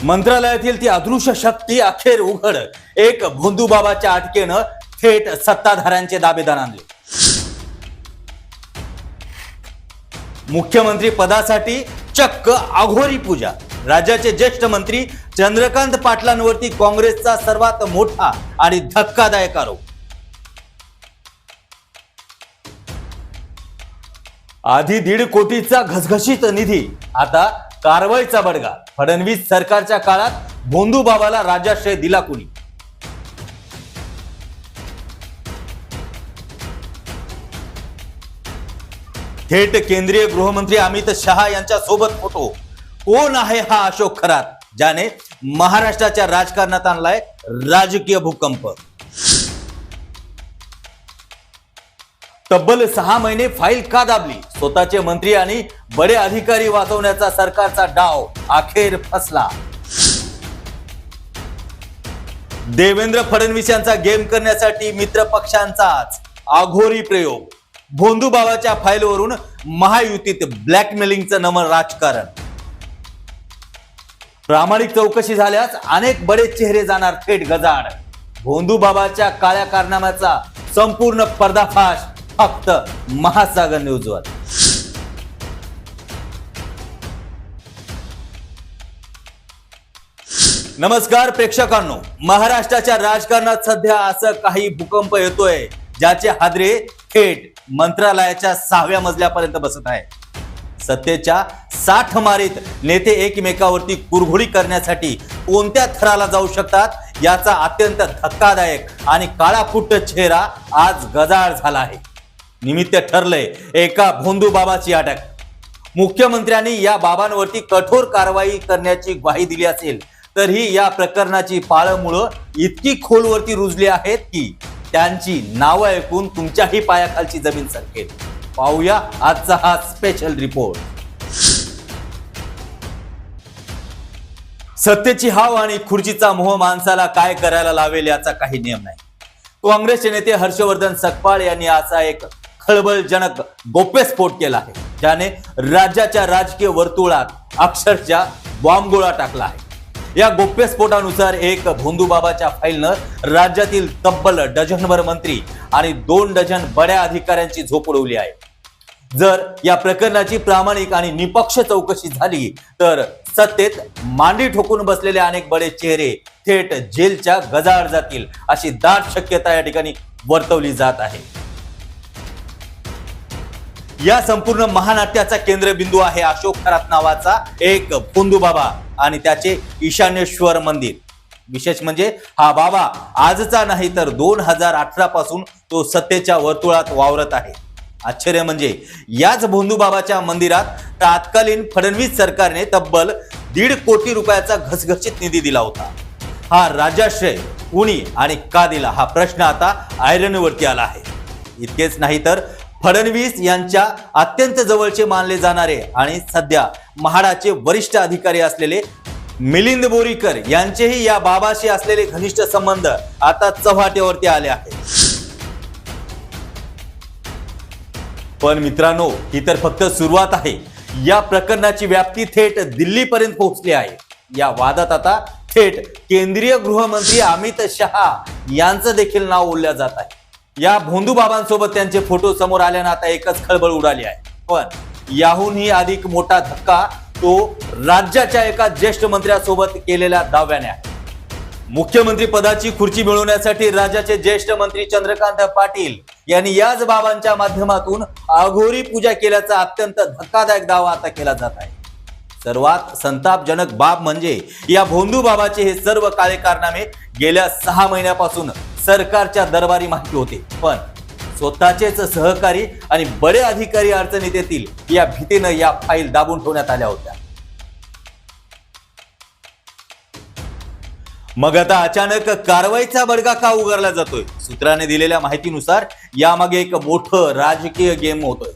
मंत्रालयातील ती अदृश्य शक्ती अखेर उघड. एक भोंदूबाबाच्या अटकेनं थेट सत्ताधाऱ्यांचे दावेदार आणले. मुख्यमंत्री पदासाठी चक्क अघोरी पूजा. राज्याचे ज्येष्ठ मंत्री चंद्रकांत पाटलांवरती काँग्रेसचा सर्वात मोठा आणि धक्कादायक आरोप. आधी 1.5 कोटीचा घसघशीत निधी, आता कारवाईचा बडगा. फडणवीस सरकारच्या काळात भोंदूबाबाला राज्याश्रय दिला कुणी? थेट केंद्रीय गृहमंत्री अमित शहा यांच्या सोबत फोटो. कोण आहे हा अशोक खरात, ज्याने महाराष्ट्राच्या राजकारणात आणलाय राजकीय भूकंप? तब्बल 6 महिने फाईल का दाबली? स्वतःचे मंत्री आणि बडे अधिकारी वाचवण्याचा सरकारचा डाव अखेर फसला. देवेंद्र फडणवीस यांचा गेम करण्यासाठी मित्र पक्षांचाच अघोरी प्रयोग. भोंदूबाबाच्या फाईलवरून महायुतीत ब्लॅकमेलिंगचं नमन राजकारण. प्रामाणिक चौकशी झाल्यास अनेक बडे चेहरे जाणार थेट गजाआड. भोंदूबाबाच्या काळ्या कारनाम्याचा संपूर्ण पर्दाफाश फक्त महासागर न्यूजवर. नमस्कार प्रेक्षकांनो, महाराष्ट्राच्या राजकारणात सध्या असं काही भूकंप येतोय ज्याचे हादरे थेट मंत्रालयाच्या 6व्या मजल्यापर्यंत बसत आहे. सत्तेच्या 60 मारीत नेते एकमेकावरती कुरघोडी करण्यासाठी कोणत्या थराला जाऊ शकतात याचा अत्यंत धक्कादायक आणि काळाकुट्ट चेहरा आज गजाआड झाला आहे. निमित्त ठरलंय एका भोंदूबाबाची अटक. मुख्यमंत्र्यांनी या बाबांवरती कठोर कारवाई करण्याची ग्वाही दिली असेल तरीही या प्रकरणाची पाळंमुळं इतकी खोलवरती रुजली आहेत की त्यांची नावं ऐकून तुमच्याही पायाखालची जमीन सरकेल. पाहूया आजचा हा स्पेशल रिपोर्ट. सत्तेची हाव आणि खुर्चीचा मोह माणसाला काय करायला लावेल याचा काही नियम नाही. काँग्रेसचे नेते हर्षवर्धन सकपाळ यांनी असा एक खळबळजनक गौप्यस्फोट केला आहे ज्याने राज्याच्या राजकीय वर्तुळात अक्षरशः बॉम्बगोळा टाकला आहे. या गौप्यस्फोटानुसार एक भोंदूबाबाच्या फाईलनं राज्यातील तब्बल डझनभर मंत्री आणि 2 डझन बड्या अधिकाऱ्यांची झोप उडवली आहे. जर या प्रकरणाची प्रामाणिक आणि निपक्ष चौकशी झाली तर सत्तेत मांडी ठोकून बसलेले अनेक बडे चेहरे थेट जेलच्या गजाआड जातील अशी दाट शक्यता या ठिकाणी वर्तवली जात आहे. या संपूर्ण महानाट्याचा केंद्रबिंदू आहे अशोक खरात नावाचा एक भोंदूबाबा आणि त्याचे ईशान्येश्वर मंदिर. विशेष म्हणजे हा बाबा आजचा नाही तर 2018 पासून तो सत्तेच्या वर्तुळात वावरत आहे. आश्चर्य म्हणजे याच भोंदूबाबाच्या मंदिरात तत्कालीन फडणवीस सरकारने तब्बल 1.5 कोटी रुपयाचा घसघशीत निधी दिला होता. हा राज्याश्रय कुणी आणि का दिला हा प्रश्न आता ऐरणीवरती आला आहे. इतकेच नाही तर फडणवीस यांच्या अत्यंत जवळचे मानले जाणारे आणि सध्या म्हाडाचे वरिष्ठ अधिकारी असलेले मिलिंद बोरीकर यांचेही या बाबाशी असलेले घनिष्ठ संबंध आता चव्हाट्यावरती आले आहेत. पण मित्रांनो, ही तर फक्त सुरुवात आहे. या प्रकरणाची व्याप्ती थेट दिल्लीपर्यंत पोहोचली आहे. या वादात आता थेट केंद्रीय गृहमंत्री अमित शहा यांचं देखील नाव उल्लेख जात आहे. या भोंदूबाबांसोबत त्यांचे फोटो समोर आल्यानं आता एकच खळबळ उडाली आहे. पण याहूनही अधिक मोठा धक्का तो राज्याच्या एका ज्येष्ठ मंत्र्यासोबत केलेल्या दाव्याने आहे. मुख्यमंत्री पदाची खुर्ची मिळवण्यासाठी राज्याचे ज्येष्ठ मंत्री चंद्रकांत पाटील यांनी याच बाबांच्या माध्यमातून अघोरी पूजा केल्याचा अत्यंत धक्कादायक दावा आता केला जात आहे. सर्वात संतापजनक बाब म्हणजे या भोंदूबाबाचे हे सर्व काळे कारनामे गेल्या 6 महिन्यापासून सरकारच्या दरबारी माहिती होते. पण स्वतःचेच सहकारी आणि बडे अधिकारी अडचणीत येतील या भीतीनं या फाईल दाबून ठेवण्यात आल्या होत्या. मग आता अचानक कारवाईचा बडगा का उगारला जातोय? सूत्राने दिलेल्या माहितीनुसार यामागे एक मोठं राजकीय गेम होतोय.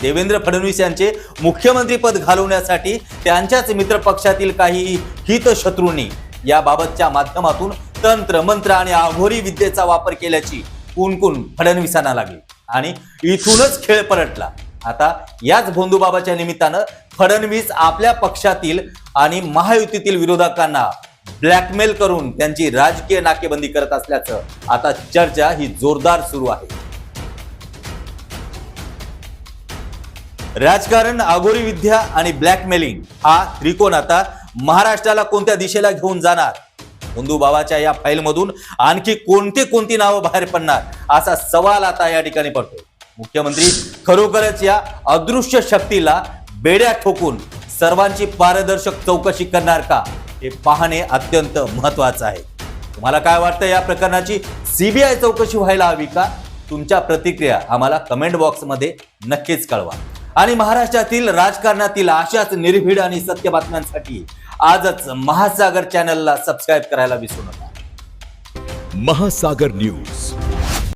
देवेंद्र फडणवीस यांचे मुख्यमंत्री पद घालवण्यासाठी त्यांच्याच मित्र पक्षातील काही हितशत्रूंनी याबाबतच्या माध्यमातून तंत्र मंत्र आणि अघोरी विद्येचा वापर केल्याची कुणकुण फडणवीसांना लागली आणि इथूनच खेळ पलटला. आता याच भोंदूबाबाच्या निमित्तानं फडणवीस आपल्या पक्षातील आणि महायुतीतील विरोधकांना ब्लॅकमेल करून त्यांची राजकीय नाकेबंदी करत असल्याचं आता चर्चा ही जोरदार सुरू आहे. राजकारण, आगोरी विद्या आणि ब्लॅकमेलिंग हा त्रिकोण आता महाराष्ट्राला कोणत्या दिशेला घेऊन जाणार? मुंडू बाबाच्या या फाईलमधून आणखी कोणती नावं बाहेर पडणार असा सवाल आता या ठिकाणी पडतोय. मुख्यमंत्री खरोखरच या अदृश्य शक्तीला बेड्या ठोकून सर्वांची पारदर्शक चौकशी करणार का, हे पाहणे अत्यंत महत्वाचं आहे. तुम्हाला काय वाटतं, या प्रकरणाची सीबीआय चौकशी व्हायला हवी का? तुमच्या प्रतिक्रिया आम्हाला कमेंट बॉक्समध्ये नक्कीच कळवा. आणि महाराष्ट्रातील राजकारणातील अशाच निर्भीड आणि सत्य बातम्यांसाठी आजच महासागर चॅनलला सबस्क्राईब करायला विसरू नका. महासागर न्यूज.